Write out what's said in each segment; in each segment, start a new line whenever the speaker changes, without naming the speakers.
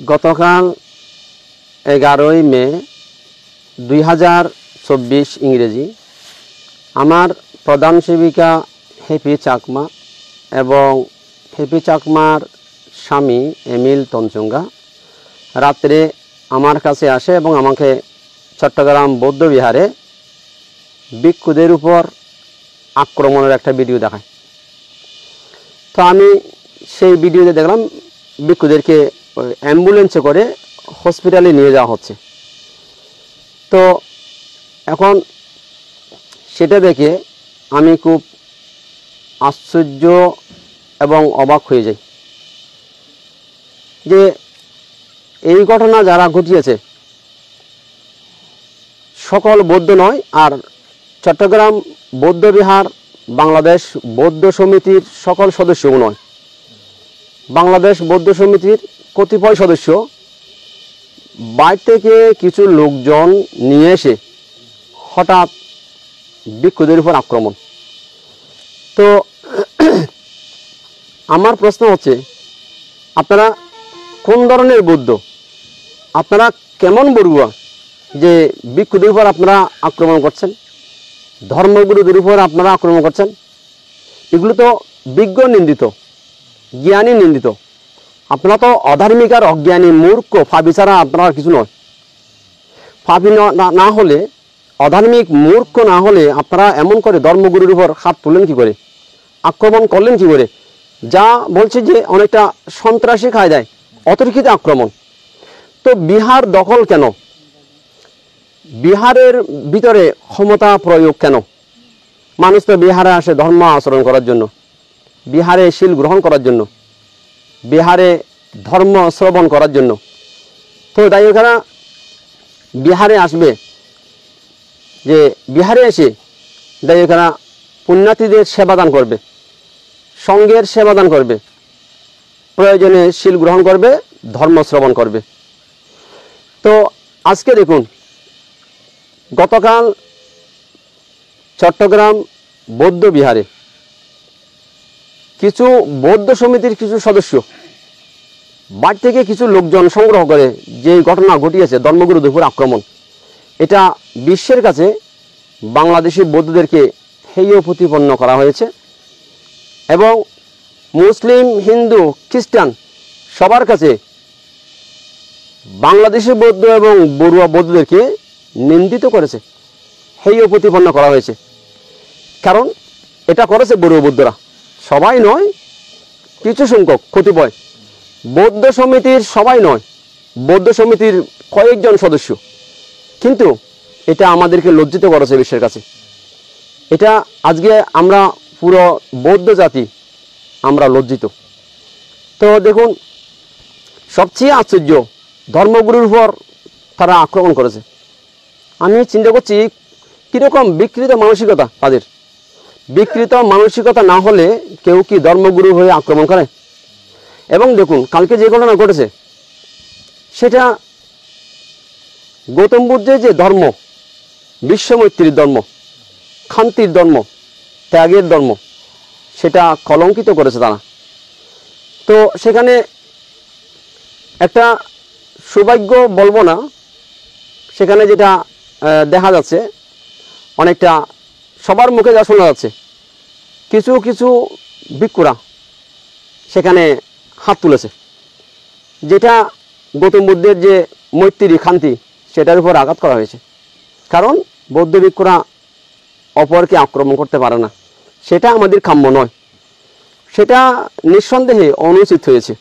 গতকাল 11ই মে 2024 ইংরেজি আমার প্রধান সেবিকা হ্যাপি চাকমা এবং হ্যাপি চাকমার স্বামী এমিল তঞ্চঙ্গা রাত্রে আমার কাছে আসে এবং আমাকে চট্টগ্রাম বৌদ্ধবিহারে ভিক্ষুদের উপর আক্রমণের একটা ভিডিও দেখায়। তো আমি সেই ভিডিওতে দেখলাম ভিক্ষুদেরকে অ্যাম্বুলেন্সে করে হসপিটালে নিয়ে যাওয়া হচ্ছে। তো এখন সেটা দেখে আমি খুব আশ্চর্য এবং অবাক হয়ে যাই যে এই ঘটনা যারা ঘটিয়েছে সকল বৌদ্ধ নয়, আর চট্টগ্রাম বৌদ্ধবিহার বাংলাদেশ বৌদ্ধ সমিতির সকল সদস্যও নয়। বাংলাদেশ বৌদ্ধ সমিতির কতিপয় সদস্য বাইরে থেকে কিছু লোকজন নিয়ে এসে হঠাৎ ভিক্ষুদের উপর আক্রমণ। তো আমার প্রশ্ন হচ্ছে, আপনারা কোন ধরনের বৌদ্ধ? আপনারা কেমন বড়ুয়া যে ভিক্ষুদের উপর আপনারা আক্রমণ করছেন, ধর্মগুরুদের উপর আপনারা আক্রমণ করছেন? এগুলো তো বিজ্ঞ নিন্দিত, জ্ঞানী নিন্দিত। আপনারা তো অধার্মিক আর অজ্ঞানী মূর্খ ফাবি ছাড়া আপনারা কিছু নয়। ফাবি না হলে, অধার্মিক মূর্খ না হলে আপনারা এমন করে ধর্মগুরুর উপর হাত তুললেন কি করে, আক্রমণ করলেন কি করে? যা বলছে যে অনেকটা সন্ত্রাসী কায়দায় অতর্কিত আক্রমণ। তো বিহার দখল কেন? বিহারের ভিতরে ক্ষমতা প্রয়োগ কেন? মানুষ তো বিহারে আসে ধর্ম আচরণ করার জন্য, বিহারে শীল গ্রহণ করার জন্য, বিহারে ধর্ম শ্রবণ করার জন্য। তো তাই ওখানে বিহারে আসবে, যে বিহারে এসে তাই ওখানে পুণ্যার্থীদের সেবাদান করবে, সঙ্ঘের সেবাদান করবে, প্রয়োজনে শীল গ্রহণ করবে, ধর্ম শ্রবণ করবে। তো আজকে দেখুন, গতকাল চট্টগ্রাম বৌদ্ধ বিহারে কিছু বৌদ্ধ সমিতির কিছু সদস্য বাইরে থেকে কিছু লোকজন সংগ্রহ করে যে ঘটনা ঘটিয়েছে ধর্মগুরুদের উপর আক্রমণ, এটা বিশ্বের কাছে বাংলাদেশি বৌদ্ধদেরকে হেয় প্রতিপন্ন করা হয়েছে এবং মুসলিম, হিন্দু, খ্রিস্টান সবার কাছে বাংলাদেশি বৌদ্ধ এবং বড়ুয়া বৌদ্ধদেরকে নিন্দিত করেছে, হেয় প্রতিপন্ন করা হয়েছে। কারণ এটা করেছে বড়ুয়া বৌদ্ধরা, সবাই নয়, কিছু সংখ্যক কতিপয়। বৌদ্ধ সমিতির সবাই নয়, বৌদ্ধ সমিতির কয়েকজন সদস্য। কিন্তু এটা আমাদেরকে লজ্জিত করেছে বিশ্বের কাছে। এটা আজকে আমরা পুরো বৌদ্ধ জাতি আমরা লজ্জিত। তো দেখুন, সবচেয়ে আশ্চর্য, ধর্মগুরুর উপর তারা আক্রমণ করেছে। আমি চিন্তা করছি কীরকম বিকৃত মানসিকতা তাদের। বিকৃত মানসিকতা না হলে কেউ কি ধর্মগুরু হয়ে আক্রমণ করে? এবং দেখুন, কালকে যে ঘটনা ঘটেছে সেটা গৌতম বুদ্ধের যে ধর্ম, বিশ্বমৈত্রীর ধর্ম, শান্তির ধর্ম, ত্যাগের ধর্ম, সেটা কলঙ্কিত করেছে তারা। তো সেখানে একটা সৌভাগ্য বলবো না, সেখানে যেটা দেখা যাচ্ছে, অনেকটা সবার মুখে যা শোনা যাচ্ছে, কিছু কিছু ভিক্ষুরা সেখানে হাত তুলেছে, যেটা গৌতম বুদ্ধের যে মৈত্রী, শান্তি, সেটার উপর আঘাত করা হয়েছে। কারণ বৌদ্ধ ভিক্ষুরা অপরকে আক্রমণ করতে পারে না, সেটা আমাদের কাম্য নয়। সেটা নিঃসন্দেহে অনুচিত হয়েছে,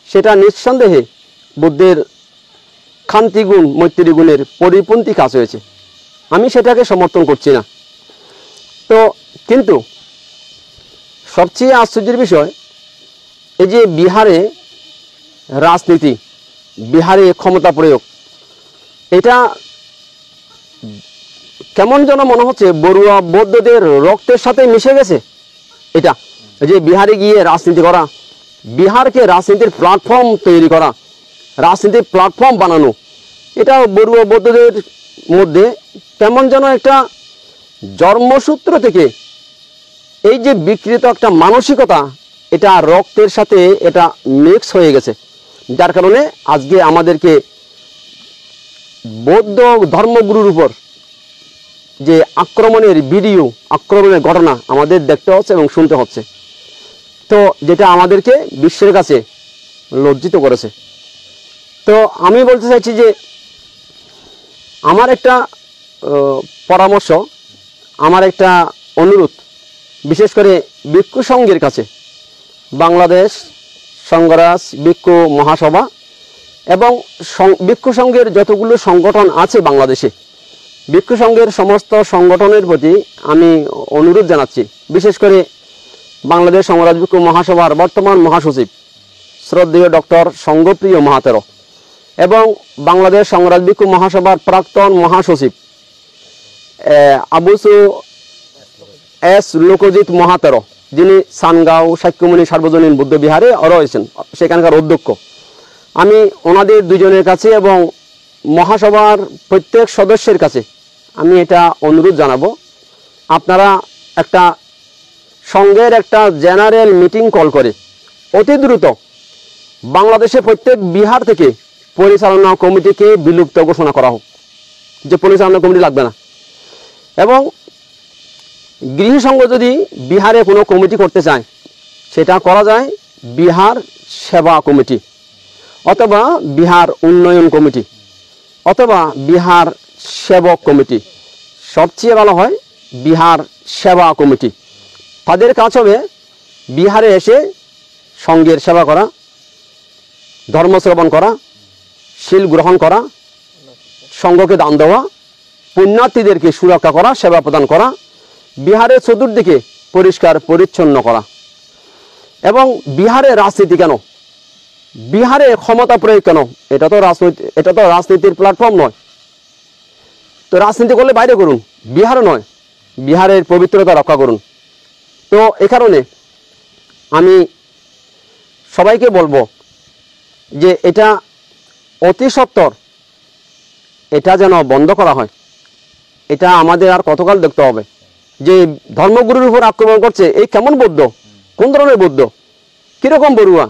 সেটা নিঃসন্দেহে বুদ্ধের শান্তি গুণ, মৈত্রী গুণের পরিপন্থী কাজ হয়েছে। আমি সেটাকে সমর্থন করছি না। তো কিন্তু সবচেয়ে আশ্চর্যের বিষয়, এই যে বিহারে রাজনীতি, বিহারে ক্ষমতা প্রয়োগ, এটা কেমন যেন মনে হচ্ছে বড়ুয়া বৌদ্ধদের রক্তের সাথে মিশে গেছে। এটা যে বিহারে গিয়ে রাজনীতি করা, বিহারকে রাজনীতির প্ল্যাটফর্ম তৈরি করা, রাজনীতির প্ল্যাটফর্ম বানানো, এটা বড়ুয়া বৌদ্ধদের মধ্যে কেমন যেন একটা জন্মসূত্র থেকে এই যে বিকৃত একটা মানসিকতা, এটা রক্তের সাথে এটা মিক্স হয়ে গেছে। যার কারণে আজকে আমাদেরকে বৌদ্ধ ধর্মগুরুর উপর যে আক্রমণের ভিডিও, আক্রমণের ঘটনা আমাদের দেখতে হচ্ছে এবং শুনতে হচ্ছে, তো যেটা আমাদেরকে বিশ্বের কাছে লজ্জিত করেছে। তো আমি বলতে চাইছি যে আমার একটা পরামর্শ, আমার একটা অনুরোধ, বিশেষ করে ভিক্ষু সংঘের কাছে, বাংলাদেশ সংঘরাজ ভিক্ষু মহাসভা এবং ভিক্ষু সংঘের যতগুলো সংগঠন আছে বাংলাদেশে, ভিক্ষু সংঘের সমস্ত সংগঠনের প্রতি আমি অনুরোধ জানাচ্ছি। বিশেষ করে বাংলাদেশ সংঘরাজ ভিক্ষু মহাসভার বর্তমান মহাসচিব শ্রদ্ধেয় ডক্টর সঙ্গপ্রিয় মাহাতেরো এবং বাংলাদেশ সংঘরাজ ভিক্ষু মহাসভার প্রাক্তন মহাসচিব আবুসু এস লোকজিৎ মহাতেরো, যিনি সানগাঁও সাক্ষ্যমণি সার্বজনীন বুদ্ধ বিহারে রয়েছেন, সেখানকার অধ্যক্ষ। আমি ওনাদের দুজনের কাছে এবং মহাসভার প্রত্যেক সদস্যের কাছে আমি এটা অনুরোধ জানাবো, আপনারা একটা সংঘের একটা জেনারেল মিটিং কল করে অতি দ্রুত বাংলাদেশে প্রত্যেক বিহার থেকে পরিচালনা কমিটিকে বিলুপ্ত ঘোষণা করা হোক, যে পরিচালনা কমিটি লাগবে না। এবং গৃহ সংঘ যদি বিহারে কোনো কমিটি করতে চায়, সেটা করা যায় বিহার সেবা কমিটি অথবা বিহার উন্নয়ন কমিটি অথবা বিহার সেবক কমিটি। সবচেয়ে ভালো হয় বিহার সেবা কমিটি। তাদের কাজ হবে বিহারে এসে সংঘের সেবা করা, ধর্মশ্রবণ করা, শীল গ্রহণ করা, সংঘকে দান দেওয়া, পুণ্যার্থীদেরকে সুরক্ষা করা, সেবা প্রদান করা, বিহারের চতুর্দিকে পরিষ্কার পরিচ্ছন্ন করা। এবং বিহারে রাজনীতি কেন, বিহারে ক্ষমতা প্রয়োগ কেন? এটা তো রাজনীতির প্ল্যাটফর্ম নয়। তো রাজনীতি করলে বাইরে করুন, বিহারে নয়, বিহারের পবিত্রতা রক্ষা করুন। তো এ কারণে আমি সবাইকে বলবো যে এটা অতি সত্বর এটা যেন বন্ধ করা হয়। এটা আমাদের আর কতকাল দেখতে হবে যে ধর্মগুরুর উপর আক্রমণ করছে, এই কেমন বৌদ্ধ, কোন ধরনের বৌদ্ধ, কিরকম বড়ুয়া?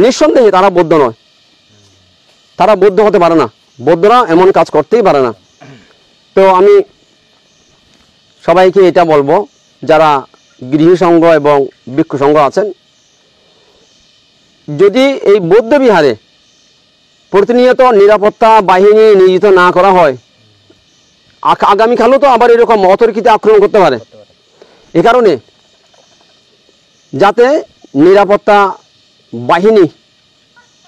নিঃসন্দেহে তারা বৌদ্ধ নয়, তারা বৌদ্ধ হতে পারে না, বৌদ্ধরা এমন কাজ করতেই পারে না। তো আমি সবাইকে এটা বলবো, যারা গৃহ সংঘ এবং ভিক্ষু সংঘ আছেন, যদি এই বৌদ্ধ বিহারে প্রতিনিয়ত নিরাপত্তা বাহিনী নিয়োজিত না করা হয়, আগামীকালও তো আবার এরকম অতর্কিত আক্রমণ করতে পারে। এ কারণে যাতে নিরাপত্তা বাহিনী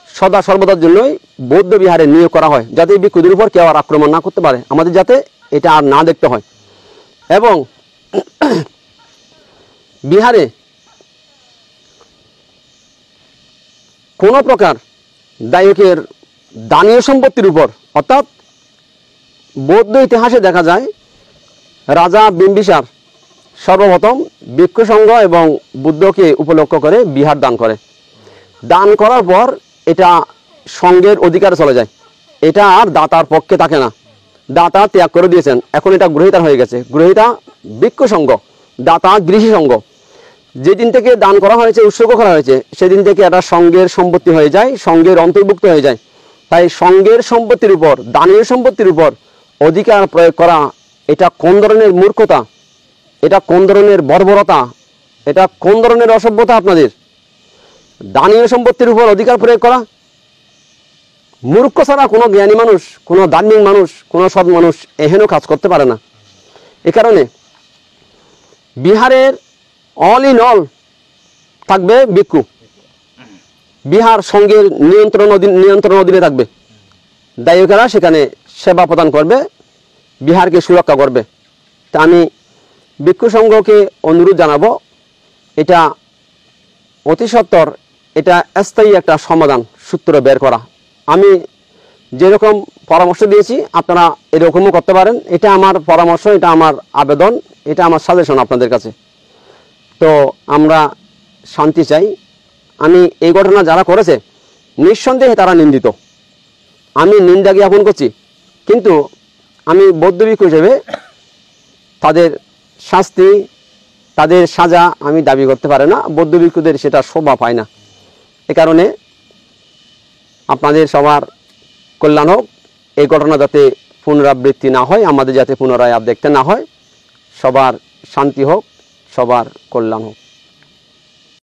সদা সর্বদার জন্যই বৌদ্ধ বিহারে নিয়োগ করা হয়, যাতে এই ভিক্ষুদের উপর কেউ আর আক্রমণ না করতে পারে, আমাদের যাতে এটা আর না দেখতে হয়। এবং বিহারে কোনো প্রকার দায়কের দানীয় সম্পত্তির উপর, অর্থাৎ বৌদ্ধ ইতিহাসে দেখা যায় রাজা বিম্বিসার সর্বপ্রথম ভিক্ষু সংঘ এবং বুদ্ধকে উপলক্ষ করে বিহার দান করে। দান করার পর এটা সংঘের অধিকারে চলে যায়, এটা আর দাতার পক্ষে থাকে না, দাতা ত্যাগ করে দিয়েছেন, এখন এটা গ্রহীতার হয়ে গেছে। গ্রহীতা ভিক্ষু সংঘ, দাতা গৃহী সংঘ। যেদিন থেকে দান করা হয়েছে, উৎসর্গ করা হয়েছে, সেদিন থেকে এটা সংঘের সম্পত্তি হয়ে যায়, সংঘের অন্তর্ভুক্ত হয়ে যায়। তাই সংঘের সম্পত্তির উপর, দানীয় সম্পত্তির উপর অধিকার প্রয়োগ করা, এটা কোন ধরনের মূর্খতা, এটা কোন ধরনের বর্বরতা, এটা কোন ধরনের অসভ্যতা আপনাদের? দানীয় সম্পত্তির উপর অধিকার প্রয়োগ করা, মূর্খ ছাড়া কোনো জ্ঞানী মানুষ, কোনো ধার্মিক মানুষ, কোনো সৎ মানুষ এহেন কাজ করতে পারে না। এ কারণে বিহারের অল ইন অল থাকবে ভিক্ষু, বিহার সংঘের নিয়ন্ত্রণ অধীনে থাকবে। দায়িকেরা সেখানে সেবা প্রদান করবে, বিহারকে সুরক্ষা করবে। তা আমি ভিক্ষু সংঘকে অনুরোধ জানাবো, এটা অতি সত্বর এটা স্থায়ী একটা সমাধান সূত্র বের করা। আমি যেরকম পরামর্শ দিয়েছি আপনারা এরকমও করতে পারেন। এটা আমার পরামর্শ, এটা আমার আবেদন, এটা আমার সাজেশন আপনাদের কাছে। তো আমরা শান্তি চাই। আমি এই ঘটনা যারা করেছে নিঃসন্দেহে তারা নিন্দিত, আমি নিন্দা জ্ঞাপন করছি, কিন্তু আমি বৌদ্ধ ভিক্ষু হিসেবে তাদের শাস্তি, তাদের সাজা আমি দাবি করতে পারি না। বৌদ্ধ ভিক্ষুদের সেটা শোভা পায় না। এ কারণে আপনাদের সবার কল্যাণ হোক, এই ঘটনা যাতে পুনরাবৃত্তি না হয়, আমাদের যাতে পুনরায় আর দেখতে না হয়। সবার শান্তি হোক, সবার কল্যাণ হোক।